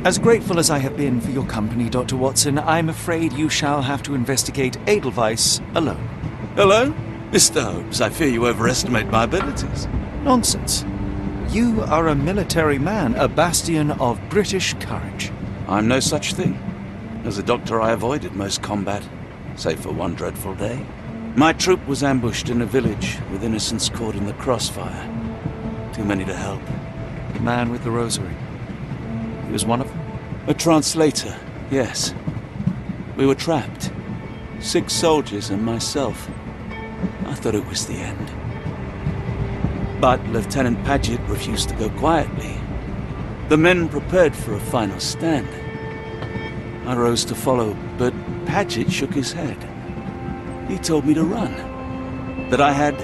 As grateful as I have been for your company, Dr. Watson, I'm afraid you shall have to investigate Edelweiss alone. Hello? Mr. Holmes, I fear you overestimate my abilities. Nonsense. You are a military man, a bastion of British courage. I'm no such thing. As a doctor, I avoided most combat, save for one dreadful day. My troop was ambushed in a village with innocents caught in the crossfire. Too many to help. The man with the rosary. He was one of them? A translator, yes. We were trapped. 6 soldiers and myself. I thought it was the end. But Lieutenant Paget refused to go quietly. The men prepared for a final stand. I rose to follow, but Paget shook his head. He told me to run. That I had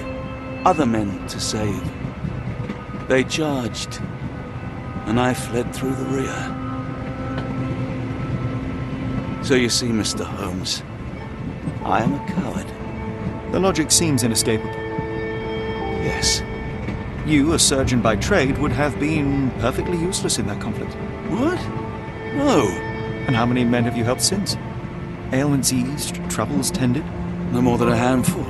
other men to save. They charged, and I fled through the rear. So you see, Mr. Holmes, I am a coward. The logic seems inescapable. Yes. You, a surgeon by trade, would have been perfectly useless in that conflict. What? No. And how many men have you helped since? Ailments eased, troubles tended? No more than a handful.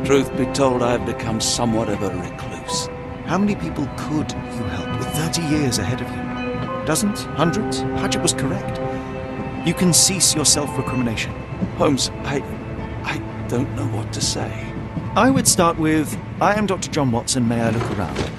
Truth be told, I have become somewhat of a recluse. How many people could you help with 30 years ahead of you? Dozens? Hundreds? Paget was correct. You can cease your self-recrimination. Holmes, I don't know what to say. I would start with, I am Dr. John Watson, may I look around?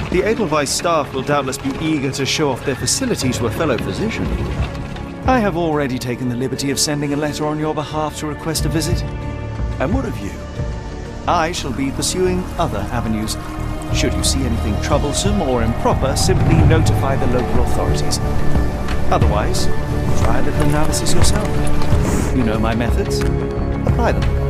The Edelweiss staff will doubtless be eager to show off their facility to a fellow physician. I have already taken the liberty of sending a letter on your behalf to request a visit. And what of you? I shall be pursuing other avenues. Should you see anything troublesome or improper, simply notify the local authorities. Otherwise, try a little analysis yourself. You know my methods. Apply them.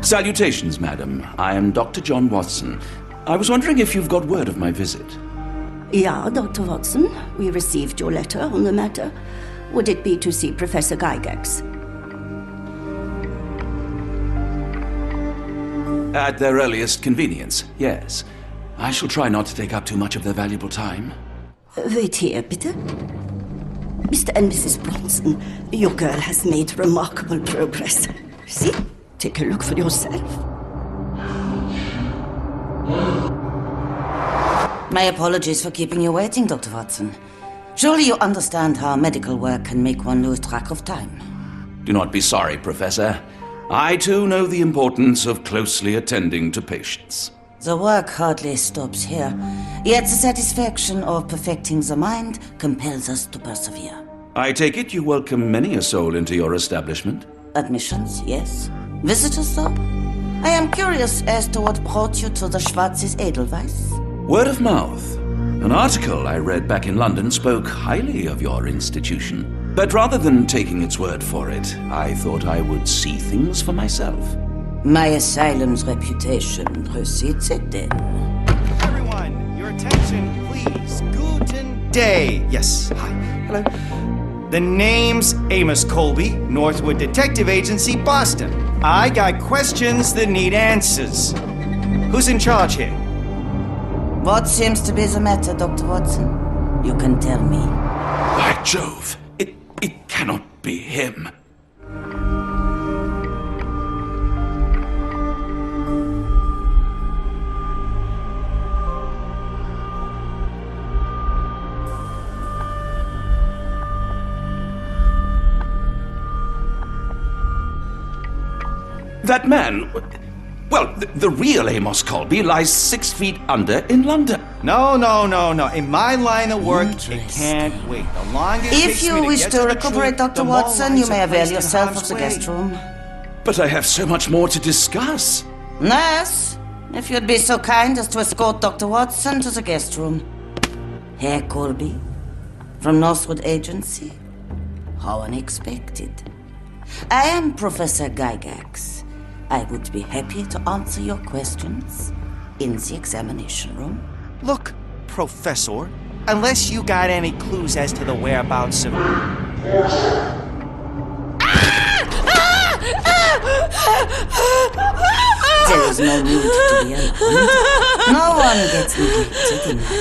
Salutations, madam. I am Dr. John Watson. I was wondering if you've got word of my visit. Yeah, Dr. Watson. We received your letter on the matter. Would it be to see Professor Gygax? At their earliest convenience, yes. I shall try not to take up too much of their valuable time. Wait here, bitte. Mr. and Mrs. Bronson, your girl has made remarkable progress. See? Take a look for yourself. My apologies for keeping you waiting, Dr. Watson. Surely you understand how medical work can make one lose track of time. Do not be sorry, Professor. I too know the importance of closely attending to patients. The work hardly stops here, yet the satisfaction of perfecting the mind compels us to persevere. I take it you welcome many a soul into your establishment? Admissions, yes. Visitors, though? I am curious as to what brought you to the Schwarzes Edelweiss. Word of mouth. An article I read back in London spoke highly of your institution. But rather than taking its word for it, I thought I would see things for myself. My asylum's reputation precedes it then. Everyone, Your attention, please. Guten Day. Yes, hi. Hello. The name's Amos Colby, Northwood Detective Agency, Boston. I got questions that need answers. Who's in charge here? What seems to be the matter, Dr. Watson? You can tell me. By Jove, it cannot be him. That man, well, the real Amos Colby lies 6 feet under in London. No. In my line of work, it can't wait. The longer it If takes me you to wish get to the recuperate, truth, Dr. the more Watson, lives you may are avail placed in yourself harm's of the way. guest room. But I have so much more to discuss. Nurse, if you'd be so kind as to escort Dr. Watson to the guest room. Herr Colby, from Northwood Agency. How unexpected. I am Professor Gygax. I would be happy to answer your questions in the examination room. Look, Professor, unless you got any clues as to the whereabouts of... There is no need to be alarmed. No one gets neglected in that.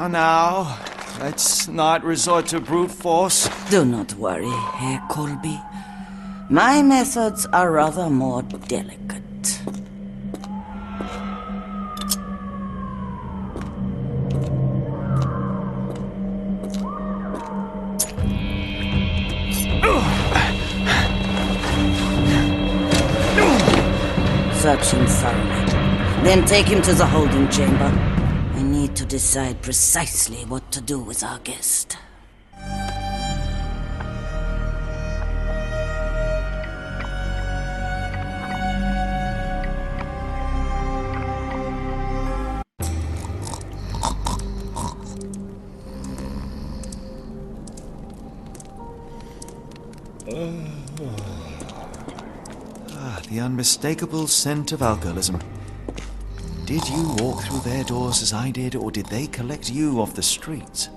Now, let's not resort to brute force. Do not worry, Herr Colby. My methods are rather more delicate. Search him thoroughly. Then take him to the holding chamber. I need to decide precisely what to do with our guest. The unmistakable scent of alcoholism. Did you walk through their doors as I did, or did they collect you off the streets?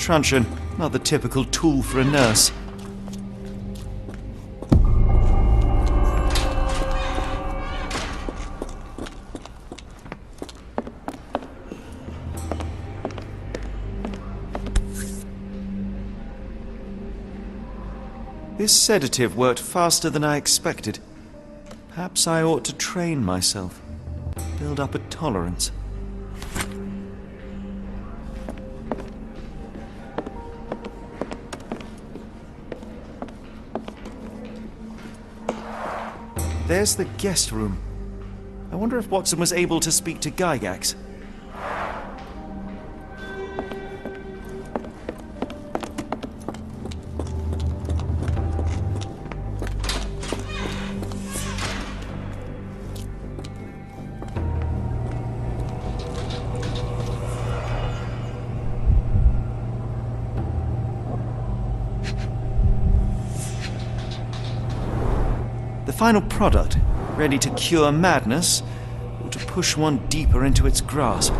truncheon, not the typical tool for a nurse. This sedative worked faster than I expected. Perhaps I ought to train myself, build up a tolerance. There's the guest room. I wonder if Watson was able to speak to Gygax. The final product, ready to cure madness, or to push one deeper into its grasp.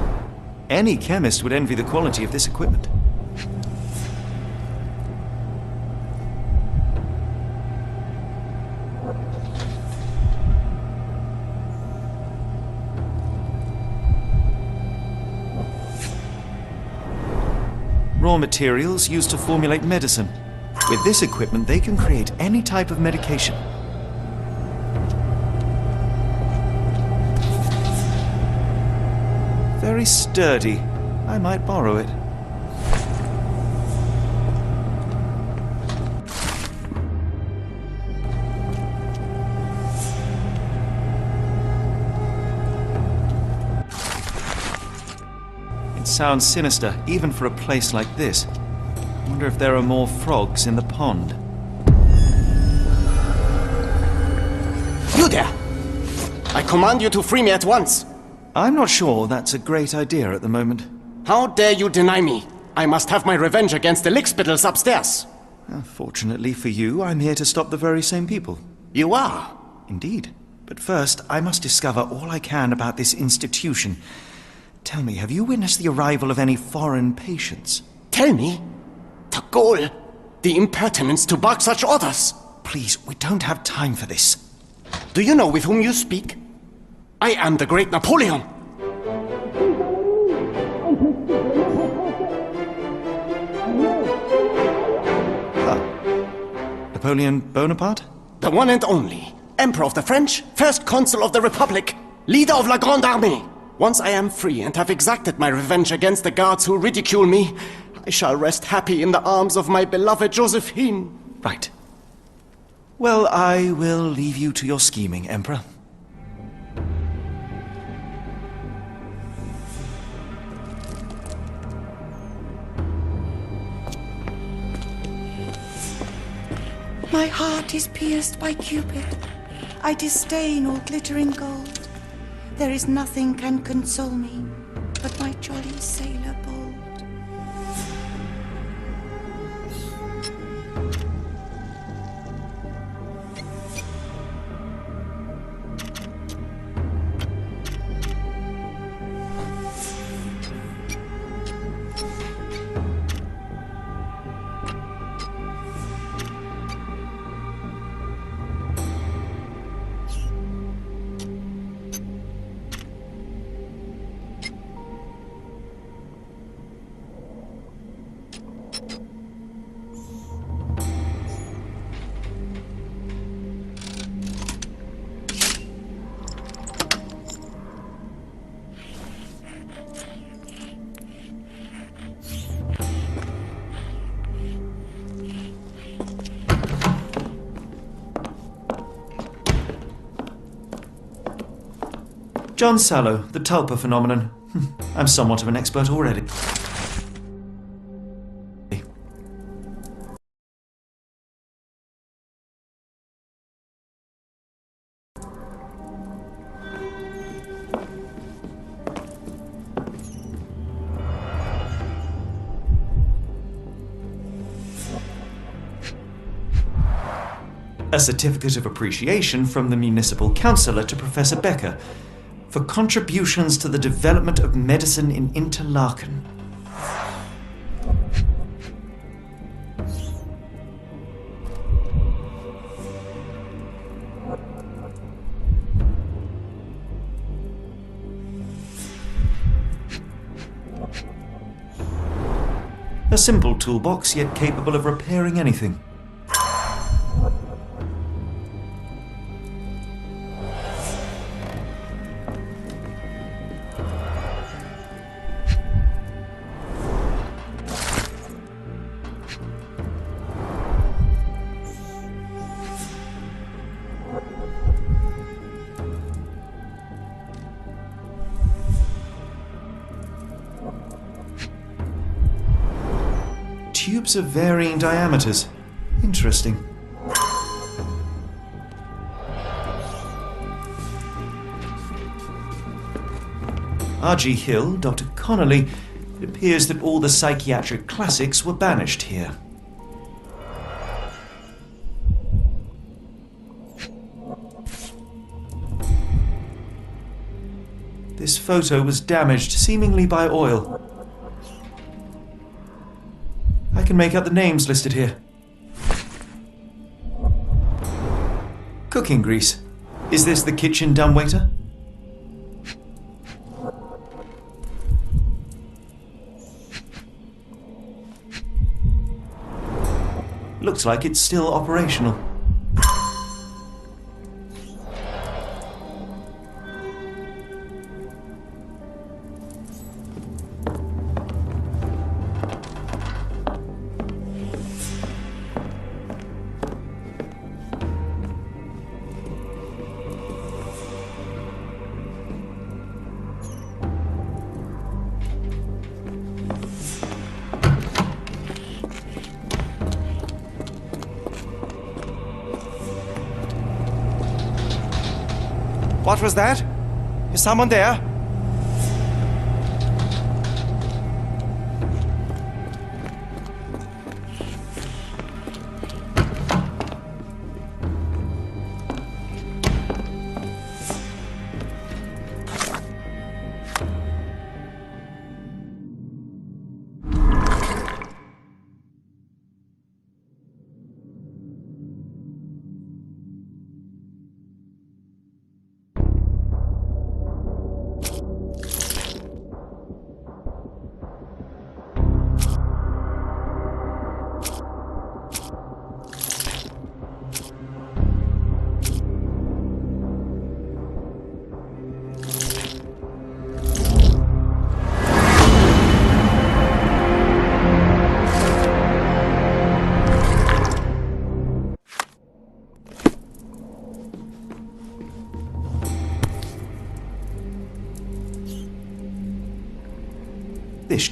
Any chemist would envy the quality of this equipment. Raw materials used to formulate medicine. With this equipment, they can create any type of medication. Very sturdy. I might borrow it. It sounds sinister, even for a place like this. I wonder if there are more frogs in the pond. You there! I command you to free me at once! I'm not sure that's a great idea at the moment. How dare you deny me? I must have my revenge against the lickspittles upstairs. Fortunately for you, I'm here to stop the very same people. You are? Indeed. But first, I must discover all I can about this institution. Tell me, have you witnessed the arrival of any foreign patients? Tell me? The gall! The impertinence to bark such orders! Please, we don't have time for this. Do you know with whom you speak? I am the great Napoleon! Napoleon Bonaparte? The one and only. Emperor of the French, First Consul of the Republic, leader of La Grande Armée. Once I am free and have exacted my revenge against the guards who ridicule me, I shall rest happy in the arms of my beloved Josephine. Right. Well, I will leave you to your scheming, Emperor. My heart is pierced by Cupid. I disdain all glittering gold. There is nothing can console me but my jolly sailor bold. John Sallow, the tulpa phenomenon. I'm somewhat of an expert already. A certificate of appreciation from the municipal councillor to Professor Becker for contributions to the development of medicine in Interlaken. A simple toolbox, yet capable of repairing anything. Tubes of varying diameters. Interesting. R.G. Hill, Dr. Connolly. It appears that all the psychiatric classics were banished here. This photo was damaged, seemingly by oil. I can make out the names listed here. Cooking grease. Is this the kitchen dumbwaiter? Looks like it's still operational. What was that? Is someone there? This.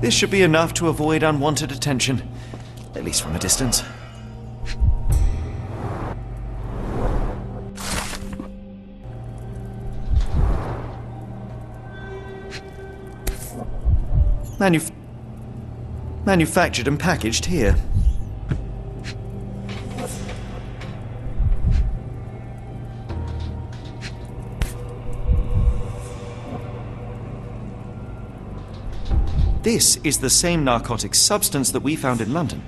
This should be enough to avoid unwanted attention, at least from a distance. Manufactured and packaged here. This is the same narcotic substance that we found in London.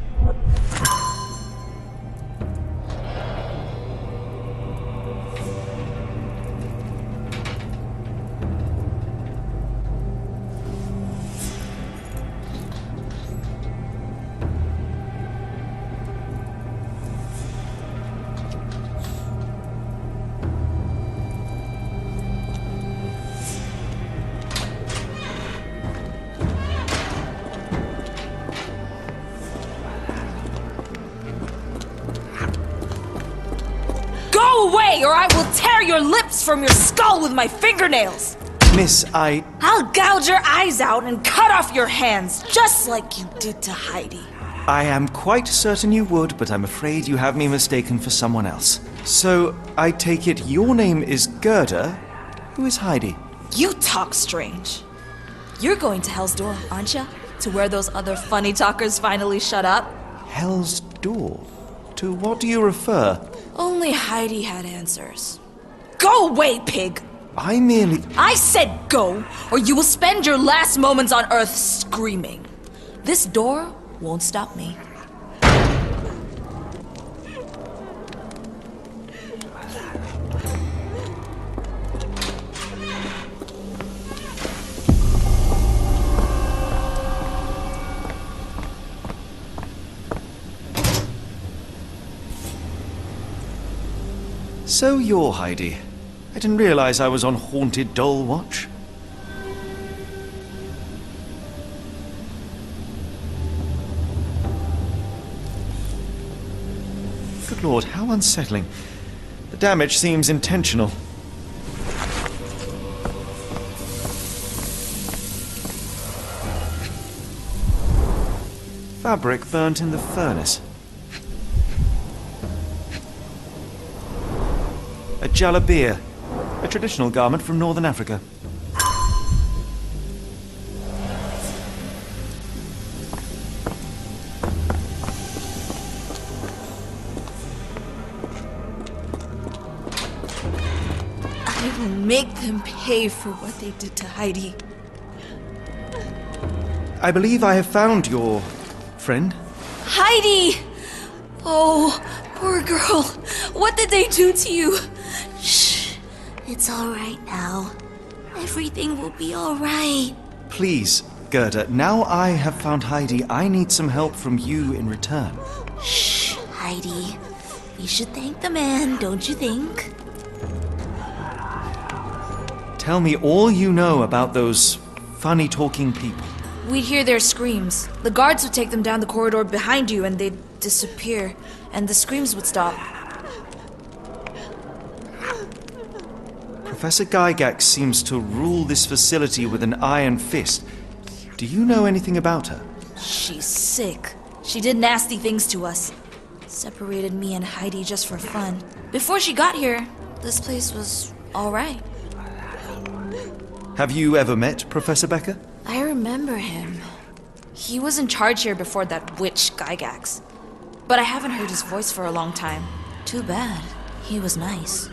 Or I will tear your lips from your skull with my fingernails! Miss, I'll gouge your eyes out and cut off your hands, just like you did to Heidi. I am quite certain you would, but I'm afraid you have me mistaken for someone else. So, I take it your name is Gerda. Who is Heidi? You talk strange. You're going to Hell's Door, aren't you? To where those other funny talkers finally shut up? Hell's Door? To what do you refer? Only Heidi had answers. Go away, pig! I said go, or you will spend your last moments on Earth screaming. This door won't stop me. So you're Heidi. I didn't realize I was on Haunted Doll Watch. Good Lord, how unsettling. The damage seems intentional. Fabric burnt in the furnace. A jalabia, a traditional garment from northern Africa. I will make them pay for what they did to Heidi. I believe I have found your friend. Heidi! Oh, poor girl. What did they do to you? Shh. It's all right now. Everything will be all right. Please, Gerda, now I have found Heidi, I need some help from you in return. Shh, Heidi. We should thank the man, don't you think? Tell me all you know about those funny-talking people. We'd hear their screams. The guards would take them down the corridor behind you and they'd disappear, and the screams would stop. Professor Gygax seems to rule this facility with an iron fist. Do you know anything about her? She's sick. She did nasty things to us. Separated me and Heidi just for fun. Before she got here, this place was all right. Have you ever met Professor Becker? I remember him. He was in charge here before that witch Gygax. But I haven't heard his voice for a long time. Too bad. He was nice.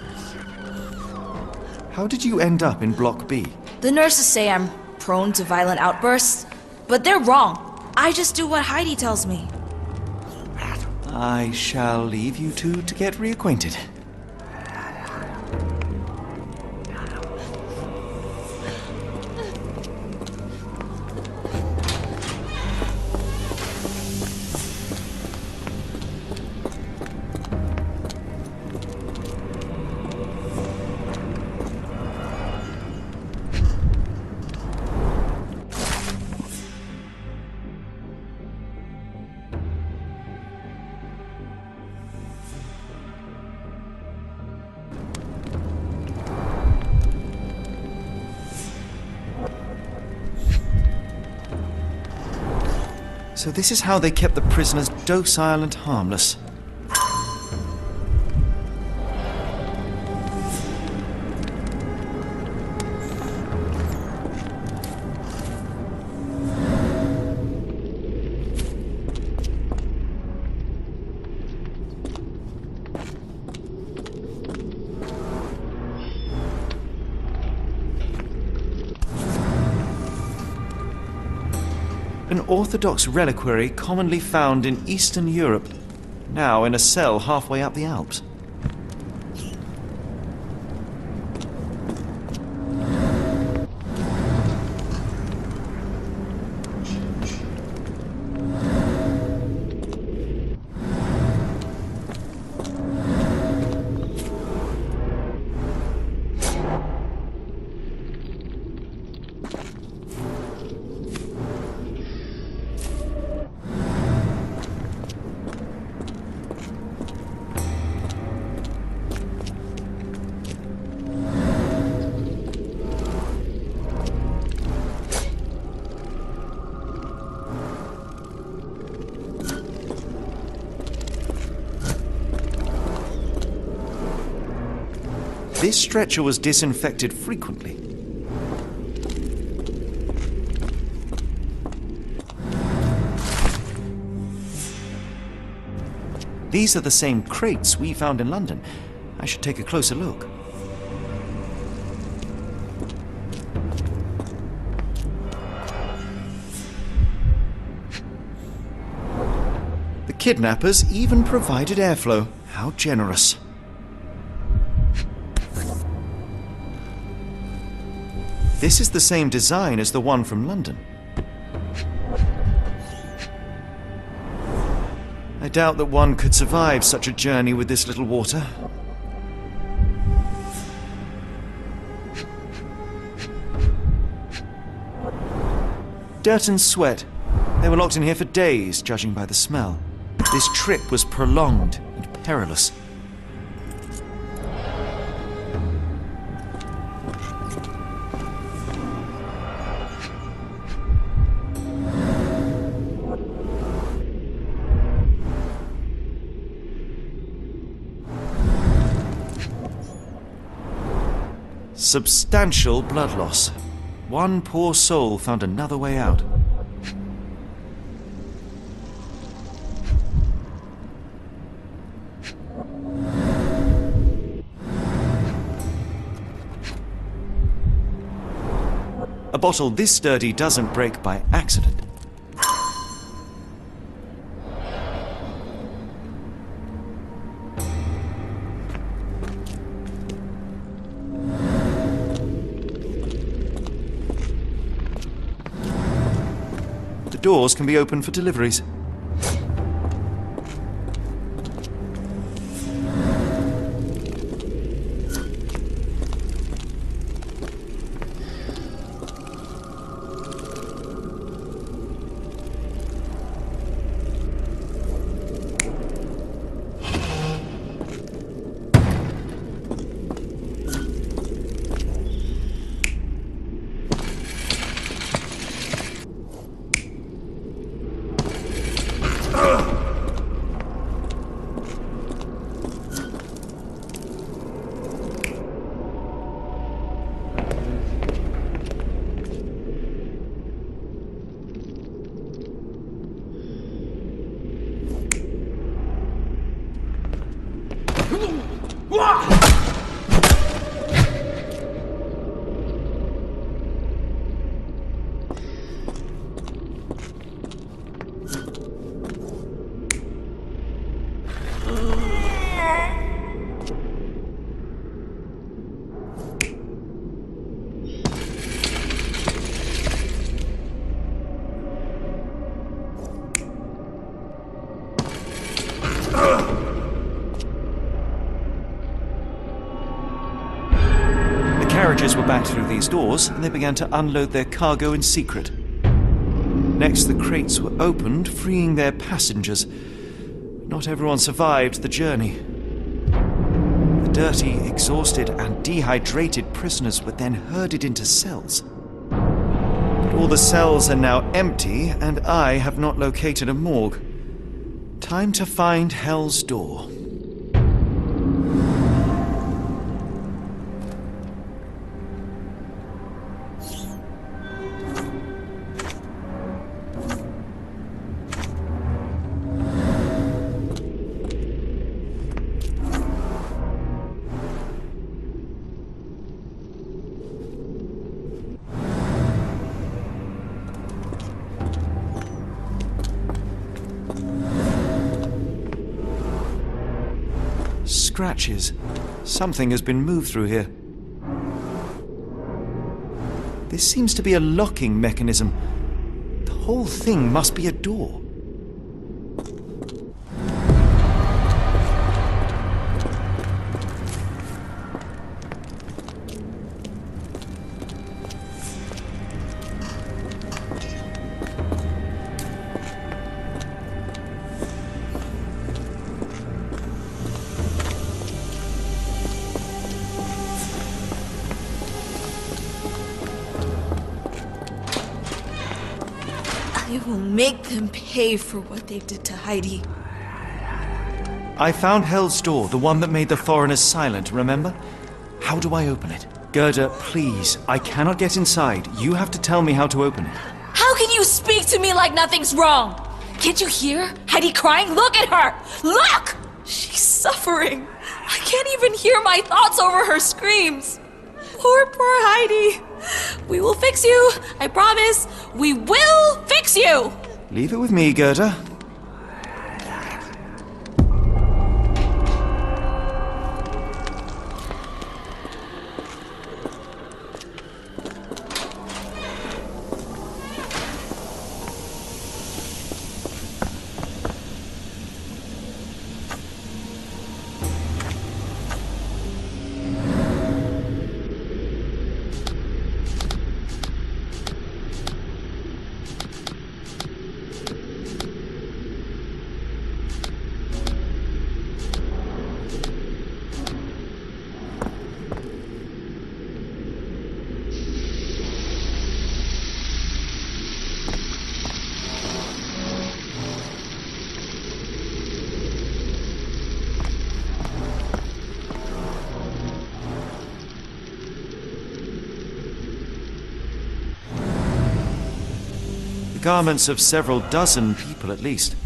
How did you end up in Block B? The nurses say I'm prone to violent outbursts, but they're wrong. I just do what Heidi tells me. I shall leave you two to get reacquainted. So this is how they kept the prisoners docile and harmless. An Orthodox reliquary commonly found in Eastern Europe, now in a cell halfway up the Alps. This stretcher was disinfected frequently. These are the same crates we found in London. I should take a closer look. The kidnappers even provided airflow. How generous. This is the same design as the one from London. I doubt that one could survive such a journey with this little water. Dirt and sweat. They were locked in here for days, judging by the smell. This trip was prolonged and perilous. Substantial blood loss. One poor soul found another way out. A bottle this sturdy doesn't break by accident. The doors can be opened for deliveries. Carriages were backed through these doors, and they began to unload their cargo in secret. Next, the crates were opened, freeing their passengers. Not everyone survived the journey. The dirty, exhausted, and dehydrated prisoners were then herded into cells. But all the cells are now empty, and I have not located a morgue. Time to find Hell's Door. Scratches. Something has been moved through here. This seems to be a locking mechanism. The whole thing must be a door. I will make them pay for what they did to Heidi. I found Hell's Door, the one that made the foreigners silent, remember? How do I open it? Gerda, please. I cannot get inside. You have to tell me how to open it. How can you speak to me like nothing's wrong? Can't you hear Heidi crying? Look at her! Look! She's suffering. I can't even hear my thoughts over her screams. Poor Heidi. We will fix you. I promise. We will fix you! Leave it with me, Gerda. The garments of several dozen people at least.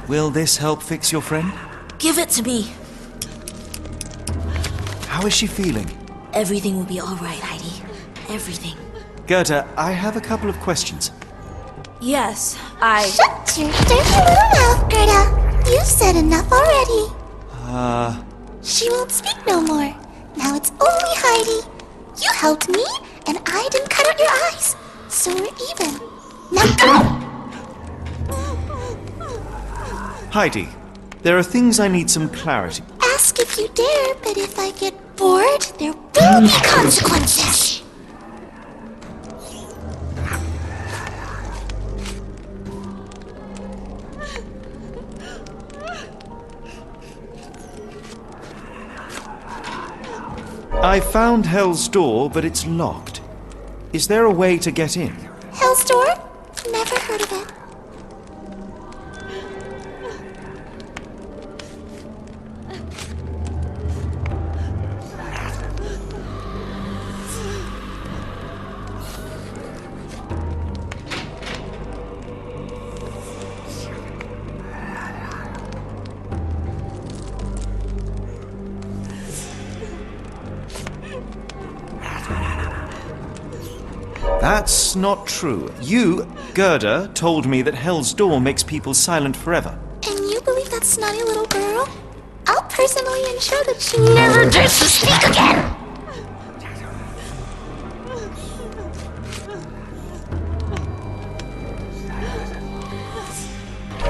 Will this help fix your friend? Give it to me. How is she feeling? Everything will be all right, Heidi. Everything. Gerda, I have a couple of questions. Yes, Shut your dirty little mouth, Gerda. You've said enough already. She won't speak no more. Now it's only Heidi. You helped me, and I didn't cut out your eyes. So we're even. Now go! Heidi, there are things I need some clarity. Ask if you dare, but if I get bored, there will be consequences. I found Hell's Door, but it's locked. Is there a way to get in? Hell's Door? Never heard of it. That's not true. You, Gerda, told me that Hell's Door makes people silent forever. And you believe that snotty little girl? I'll personally ensure that she never dares to speak again!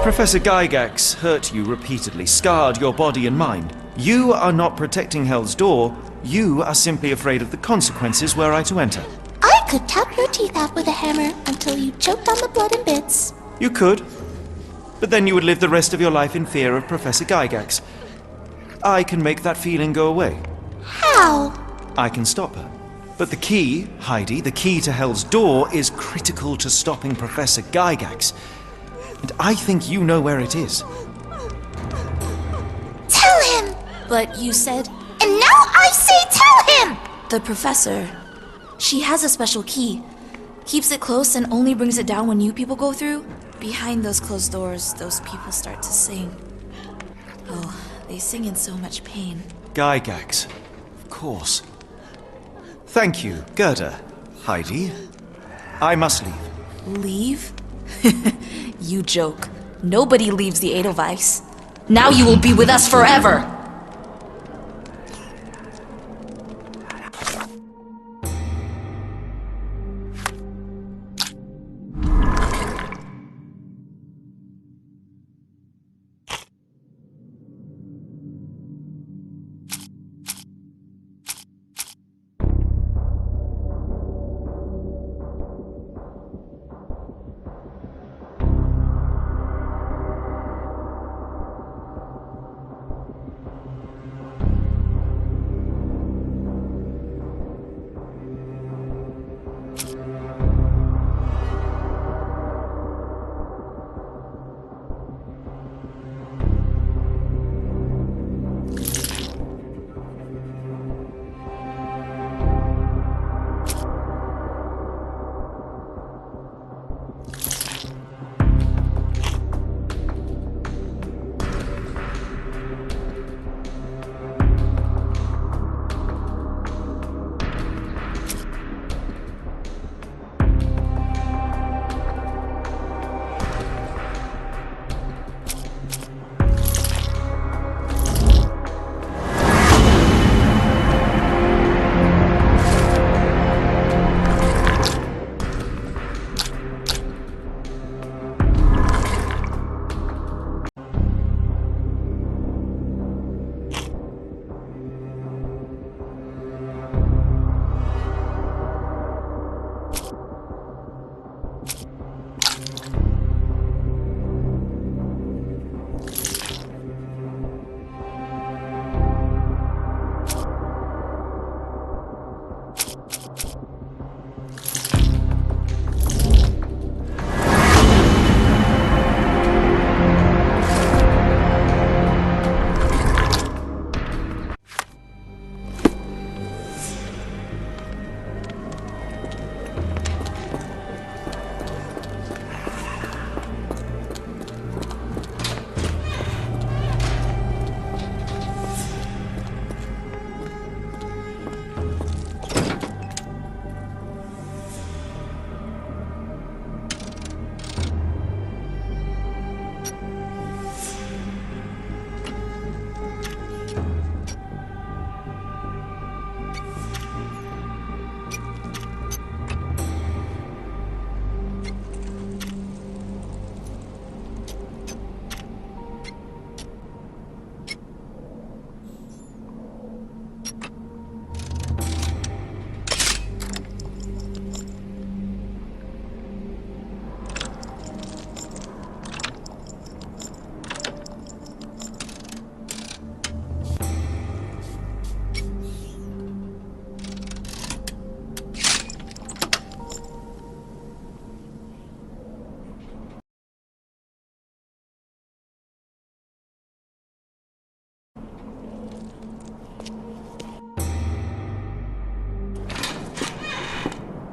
Professor Gygax hurt you repeatedly, scarred your body and mind. You are not protecting Hell's Door. You are simply afraid of the consequences were I to enter. I could tap your teeth out with a hammer until you choked on the blood in bits. You could. But then you would live the rest of your life in fear of Professor Gygax. I can make that feeling go away. How? I can stop her. But the key, Heidi, the key to Hell's Door is critical to stopping Professor Gygax. And I think you know where it is. Tell him! But you said... And now I say tell him! The professor. She has a special key. Keeps it close and only brings it down when you people go through. Behind those closed doors, those people start to sing. Oh, they sing in so much pain. Gygax. Of course. Thank you, Gerda. Heidi. I must leave. Leave? You joke. Nobody leaves the Edelweiss. Now you will be with us forever!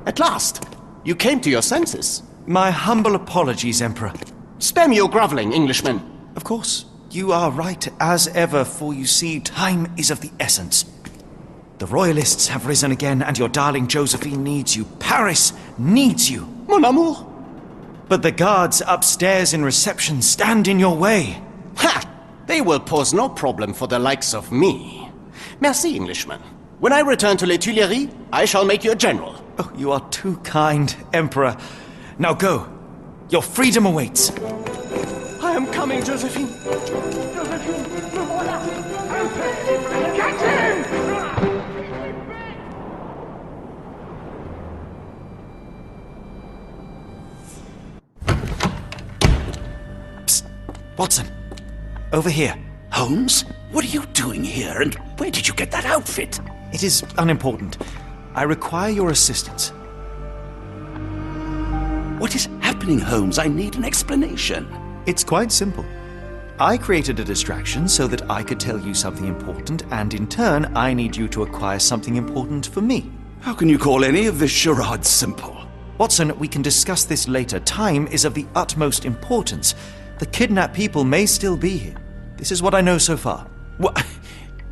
At last! You came to your senses. My humble apologies, Emperor. Spare me your groveling, Englishman. Of course, you are right as ever, for you see, time is of the essence. The royalists have risen again, and your darling Josephine needs you. Paris needs you. Mon amour. But the guards upstairs in reception stand in your way. Ha! They will pose no problem for the likes of me. Merci, Englishman. When I return to Les Tuileries, I shall make you a general. Oh, you are too kind, Emperor. Now go. Your freedom awaits. I am coming, Josephine. Josephine, le voilà. Catch him! Psst. Watson. Over here. Holmes? What are you doing here, and where did you get that outfit? It is unimportant. I require your assistance. What is happening, Holmes? I need an explanation. It's quite simple. I created a distraction so that I could tell you something important, and in turn, I need you to acquire something important for me. How can you call any of this charade simple? Watson, we can discuss this later. Time is of the utmost importance. The kidnapped people may still be here. This is what I know so far. What?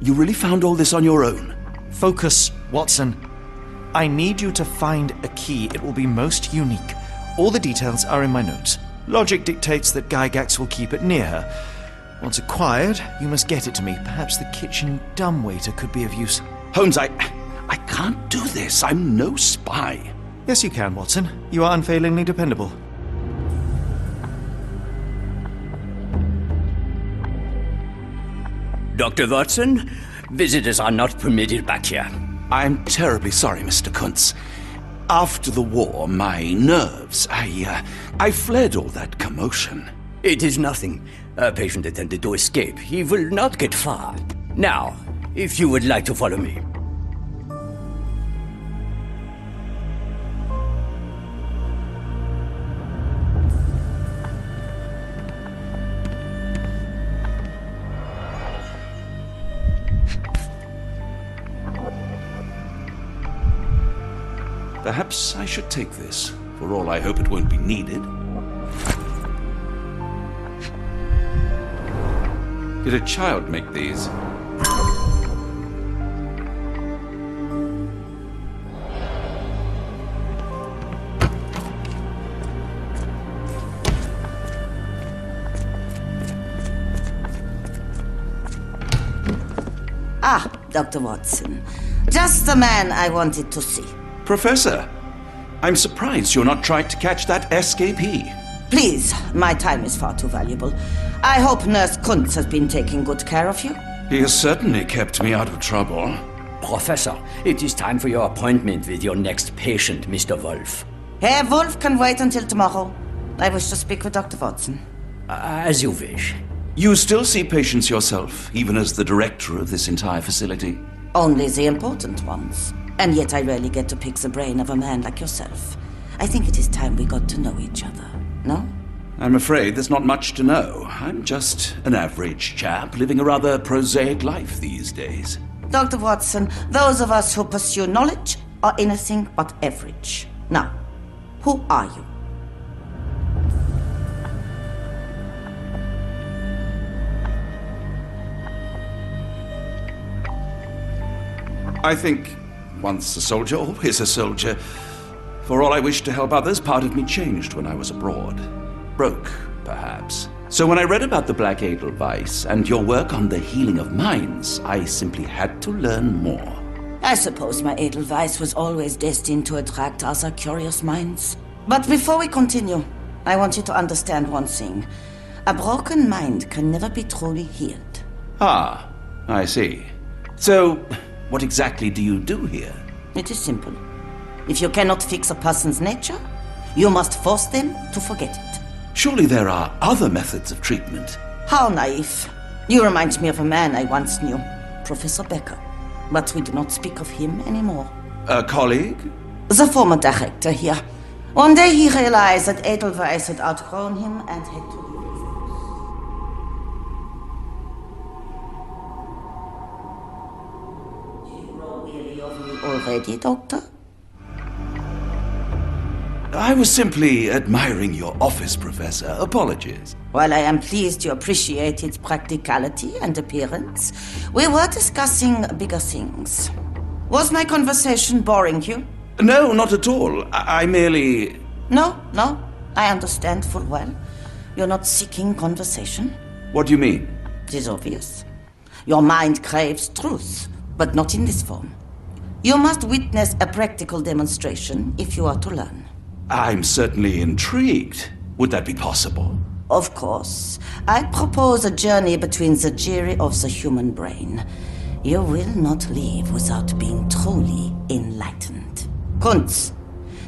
You really found all this on your own? Focus, Watson. I need you to find a key. It will be most unique. All the details are in my notes. Logic dictates that Gygax will keep it near her. Once acquired, you must get it to me. Perhaps the kitchen dumbwaiter could be of use. Holmes, I can't do this. I'm no spy. Yes, you can, Watson. You are unfailingly dependable. Dr. Watson, visitors are not permitted back here. I'm terribly sorry, Mr. Kuntz. After the war, my nerves, I fled all that commotion. It is nothing. A patient attempted to escape. He will not get far. Now, if you would like to follow me. Perhaps I should take this. For all I hope it won't be needed. Did a child make these? Ah, Dr. Watson. Just the man I wanted to see. Professor, I'm surprised you're not trying to catch that escapee. Please, my time is far too valuable. I hope Nurse Kuntz has been taking good care of you. He has certainly kept me out of trouble. Professor, it is time for your appointment with your next patient, Mr. Wolf. Herr Wolf can wait until tomorrow. I wish to speak with Dr. Watson. As you wish. You still see patients yourself, even as the director of this entire facility? Only the important ones. And yet I rarely get to pick the brain of a man like yourself. I think it is time we got to know each other, no? I'm afraid there's not much to know. I'm just an average chap living a rather prosaic life these days. Dr. Watson, those of us who pursue knowledge are anything but average. Now, who are you? I think once a soldier, always a soldier. For all I wish to help others, part of me changed when I was abroad. Broke, perhaps. So when I read about the Black Edelweiss and your work on the healing of minds, I simply had to learn more. I suppose my Edelweiss was always destined to attract other curious minds. But before we continue, I want you to understand one thing. A broken mind can never be truly healed. Ah, I see. So, what exactly do you do here? It is simple. If you cannot fix a person's nature, you must force them to forget it. Surely there are other methods of treatment. How naive. You remind me of a man I once knew, Professor Becker. But we do not speak of him anymore. A colleague? The former director here. One day he realized that Edelweiss had outgrown him and had to leave his house. Do you grow weary of me already, Doctor? I was simply admiring your office, Professor. Apologies. While I am pleased you appreciate its practicality and appearance, we were discussing bigger things. Was my conversation boring you? No, not at all. I merely... No, I understand full well. You're not seeking conversation. What do you mean? It is obvious. Your mind craves truth, but not in this form. You must witness a practical demonstration if you are to learn. I'm certainly intrigued. Would that be possible? Of course. I propose a journey between the jury of the human brain. You will not leave without being truly enlightened. Kuntz,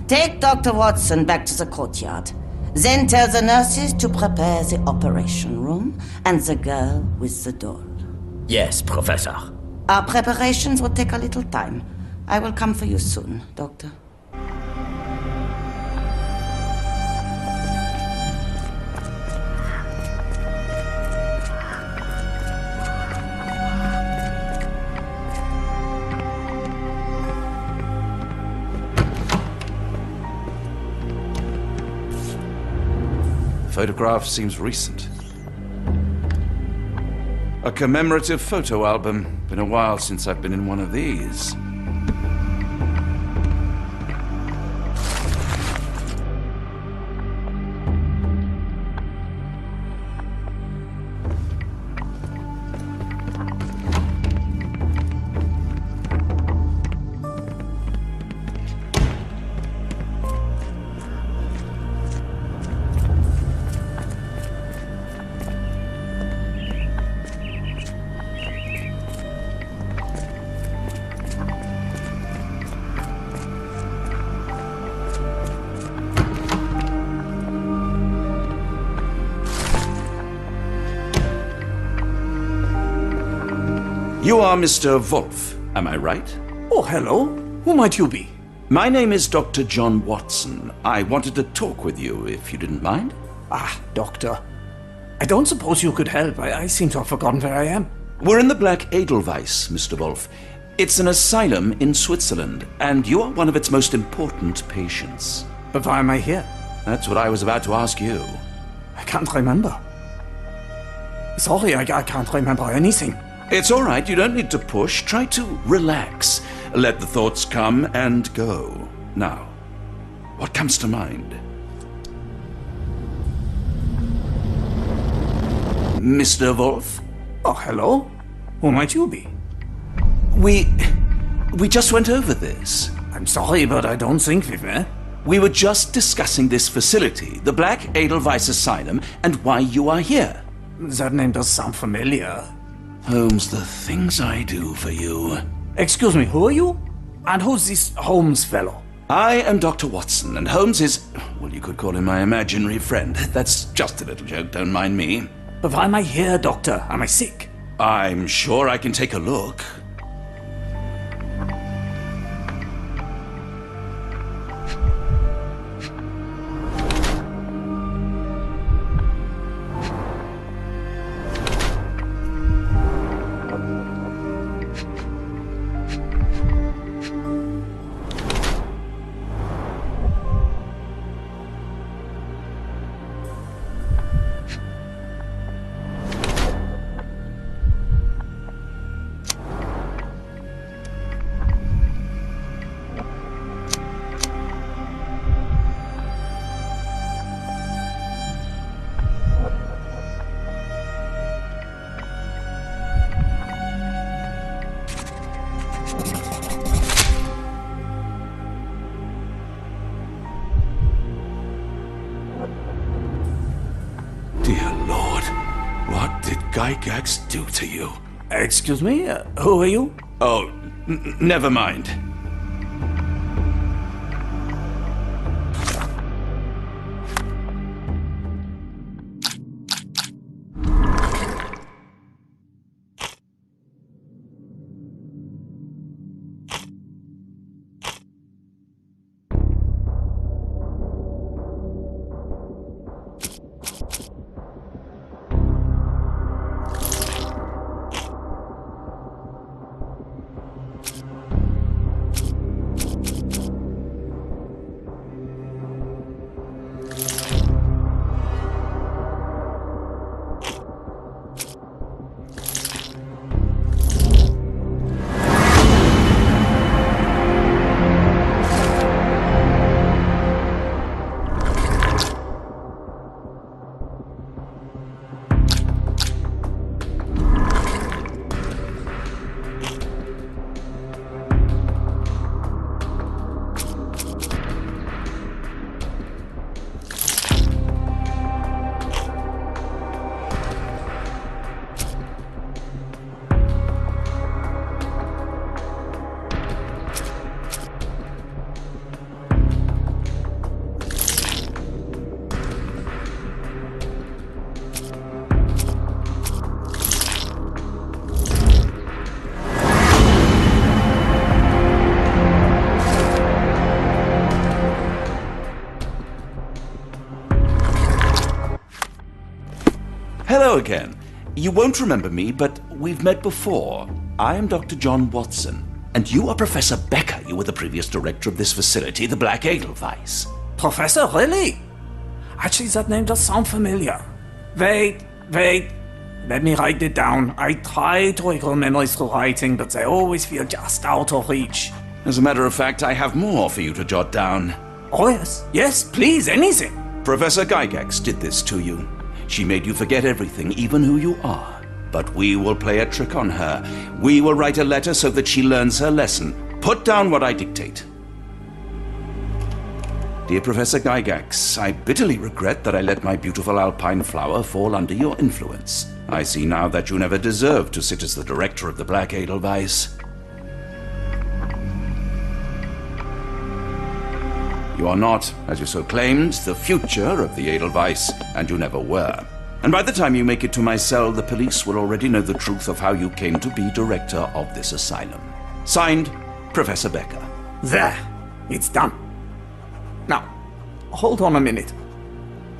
take Dr. Watson back to the courtyard. Then tell the nurses to prepare the operation room and the girl with the doll. Yes, Professor. Our preparations will take a little time. I will come for you soon, Doctor. The photograph seems recent. A commemorative photo album. Been a while since I've been in one of these. You are Mr. Wolf, am I right? Oh, hello. Who might you be? My name is Dr. John Watson. I wanted to talk with you, if you didn't mind. Ah, Doctor. I don't suppose you could help. I seem to have forgotten where I am. We're in the Black Edelweiss, Mr. Wolf. It's an asylum in Switzerland, and you are one of its most important patients. But why am I here? That's what I was about to ask you. I can't remember. Sorry, I can't remember anything. It's all right, you don't need to push. Try to relax. Let the thoughts come and go. Now, what comes to mind? Mr. Wolf? Oh, hello. Who might you be? We just went over this. I'm sorry, but I don't think we've met. We were just discussing this facility, the Black Edelweiss Asylum, and why you are here. That name does sound familiar. Holmes, the things I do for you. Excuse me, who are you? And who's this Holmes fellow? I am Dr. Watson, and Holmes is, well, you could call him my imaginary friend. That's just a little joke, don't mind me. But why am I here, Doctor? Am I sick? I'm sure I can take a look. Dear Lord, what did Gygax do to you? Excuse me, who are you? Oh, never mind. Hello again. You won't remember me, but we've met before. I am Dr. John Watson, and you are Professor Becker. You were the previous director of this facility, the Black Edelweiss. Professor, really? Actually, that name does sound familiar. Wait. Let me write it down. I try to recall memories through writing, but they always feel just out of reach. As a matter of fact, I have more for you to jot down. Oh, yes. Yes, please, anything. Professor Gygax did this to you. She made you forget everything, even who you are. But we will play a trick on her. We will write a letter so that she learns her lesson. Put down what I dictate. Dear Professor Gygax, I bitterly regret that I let my beautiful alpine flower fall under your influence. I see now that you never deserved to sit as the director of the Black Edelweiss. You are not, as you so claimed, the future of the Edelweiss, and you never were. And by the time you make it to my cell, the police will already know the truth of how you came to be director of this asylum. Signed, Professor Becker. There. It's done. Now, hold on a minute.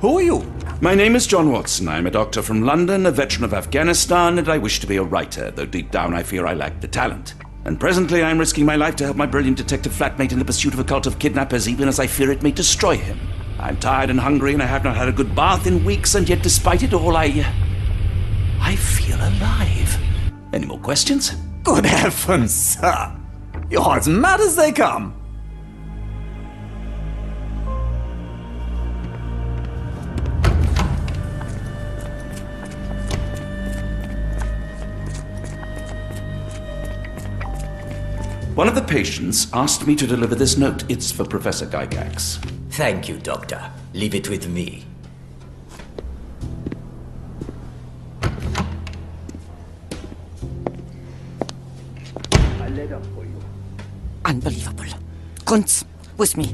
Who are you? My name is John Watson. I'm a doctor from London, a veteran of Afghanistan, and I wish to be a writer, though deep down I fear I lack the talent. And presently I'm risking my life to help my brilliant detective flatmate in the pursuit of a cult of kidnappers, even as I fear it may destroy him. I'm tired and hungry, and I have not had a good bath in weeks, and yet despite it all, I feel alive. Any more questions? Good heavens, sir. You're as mad as they come. One of the patients asked me to deliver this note. It's for Professor Gygax. Thank you, Doctor. Leave it with me. A letter for you. Unbelievable. Kunz, with me.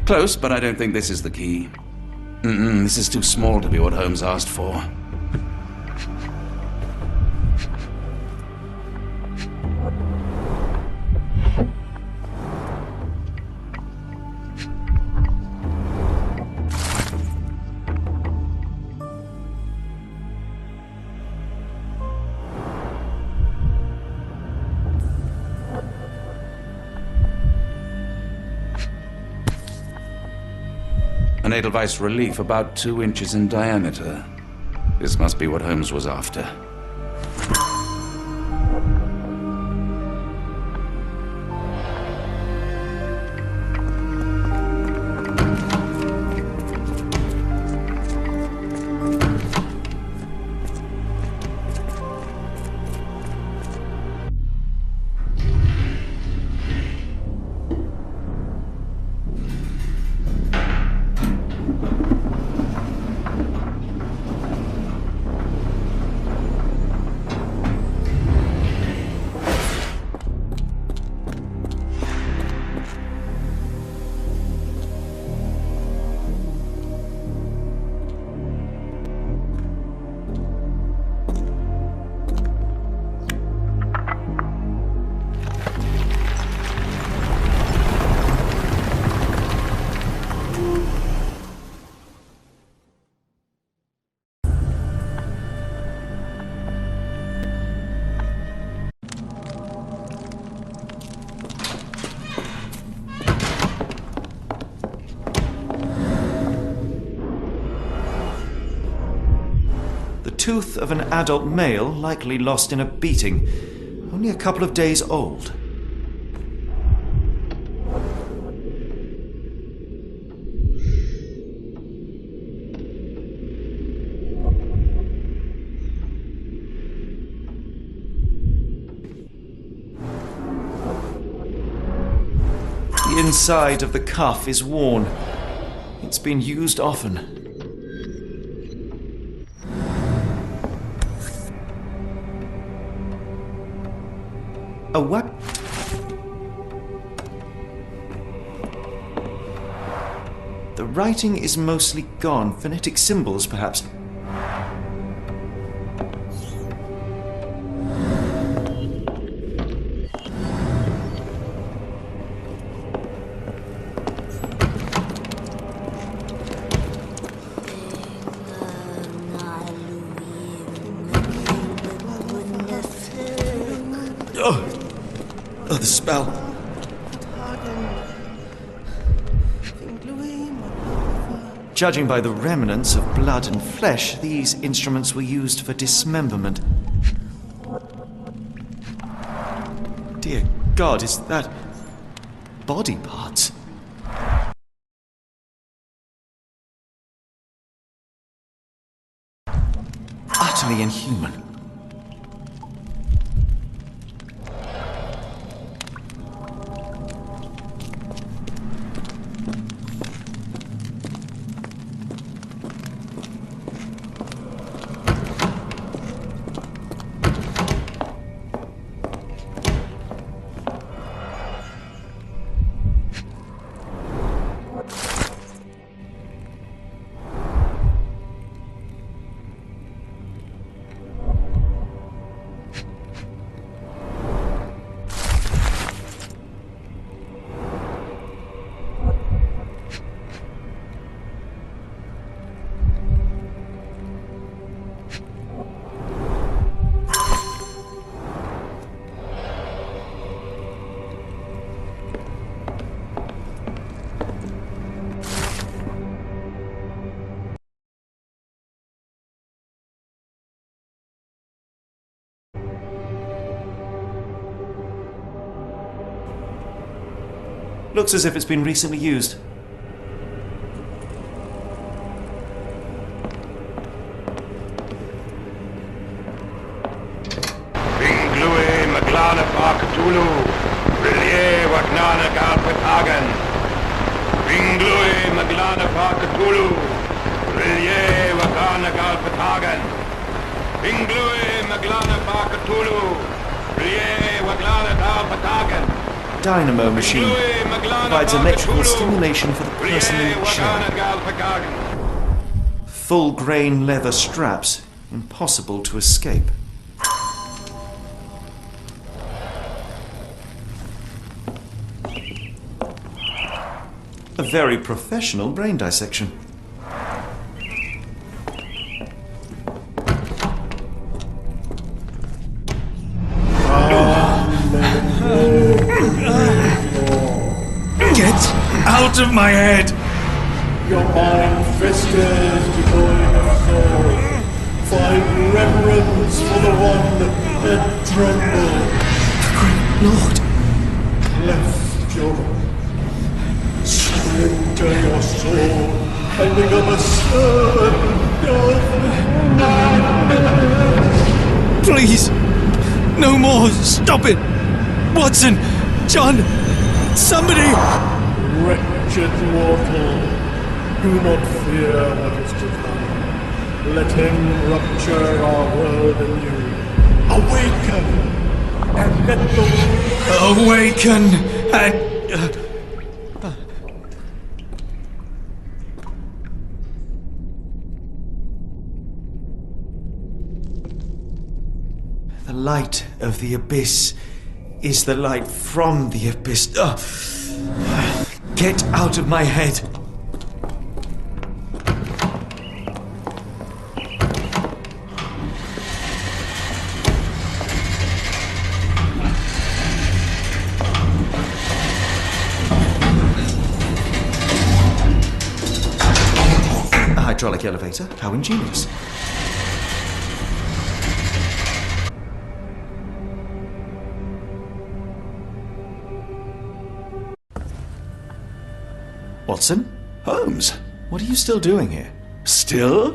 Close, but I don't think this is the key. This is too small to be what Holmes asked for. An Edelweiss relief about 2 inches in diameter. This must be what Holmes was after. Tooth of an adult male, likely lost in a beating. Only a couple of days old. inside of the cuff is worn. It's been used often. A what? The writing is mostly gone. Phonetic symbols, perhaps. Oh, the spell. Judging by the remnants of blood and flesh, these instruments were used for dismemberment. Dear God, is that body parts? Utterly inhuman. Looks as if it's been recently used. Binglui Maglana Cthulhu, Relie Wagnana Galpatagan. Binglui Maglana Cthulhu, Relie Wagnana Galpatagan. Binglui Maglana Cthulhu, Relie Wagnana Galpatagan. Dynamo machine provides electrical stimulation for the person in the chair. Full-grain leather straps, impossible to escape. A very professional brain dissection. Out of my head! Your mind festers, devoid of soul. Find reverence for the one that trembled. Great Lord! Cleft your splinter your soul and become a servant. Please! No more! Stop it! Watson! John! Somebody! Wretched mortal, do not fear what is to come. Let him rupture our world anew. Awaken, and let the... Awaken, and... The light of the abyss is the light from the abyss. Get out of my head! A hydraulic elevator? How ingenious. Watson? Holmes? What are you still doing here? Still?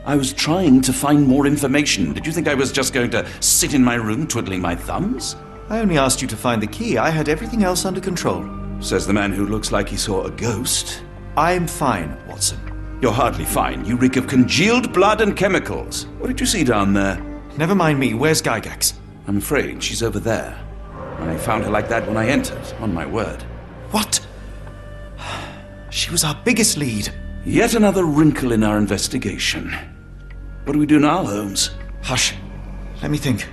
I was trying to find more information. Did you think I was just going to sit in my room twiddling my thumbs? I only asked you to find the key. I had everything else under control. Says the man who looks like he saw a ghost. I'm fine, Watson. You're hardly fine. You reek of congealed blood and chemicals. What did you see down there? Never mind me. Where's Gygax? I'm afraid she's over there. I found her like that when I entered, on my word. What? She was our biggest lead. Yet another wrinkle in our investigation. What do we do now, Holmes? Hush. Let me think.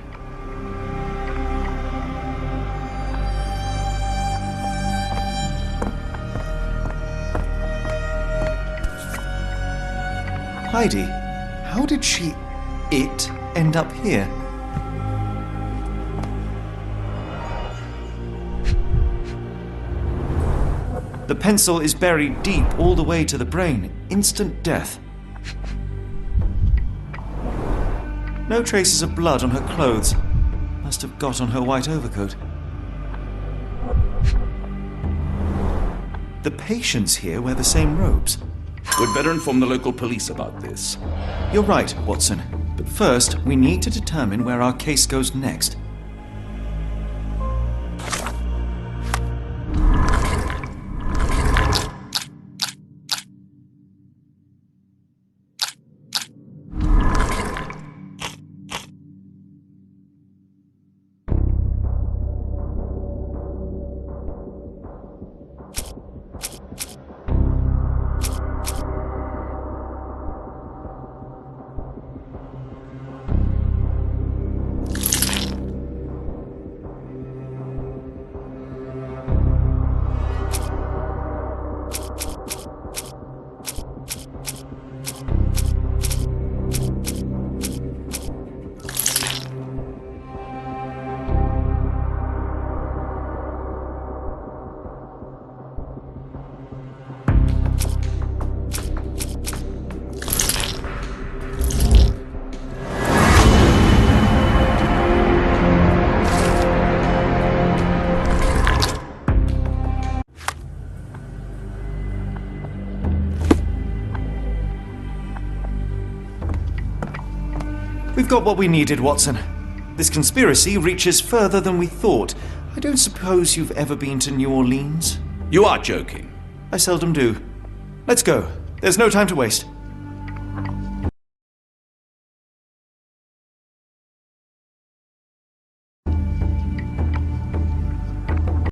Heidi, how did it end up here? The pencil is buried deep all the way to the brain. Instant death. No traces of blood on her clothes. Must have got on her white overcoat. The patients here wear the same robes. We'd better inform the local police about this. You're right, Watson. But first, we need to determine where our case goes next. We've got what we needed, Watson. This conspiracy reaches further than we thought. I don't suppose you've ever been to New Orleans? You are joking. I seldom do. Let's go. There's no time to waste.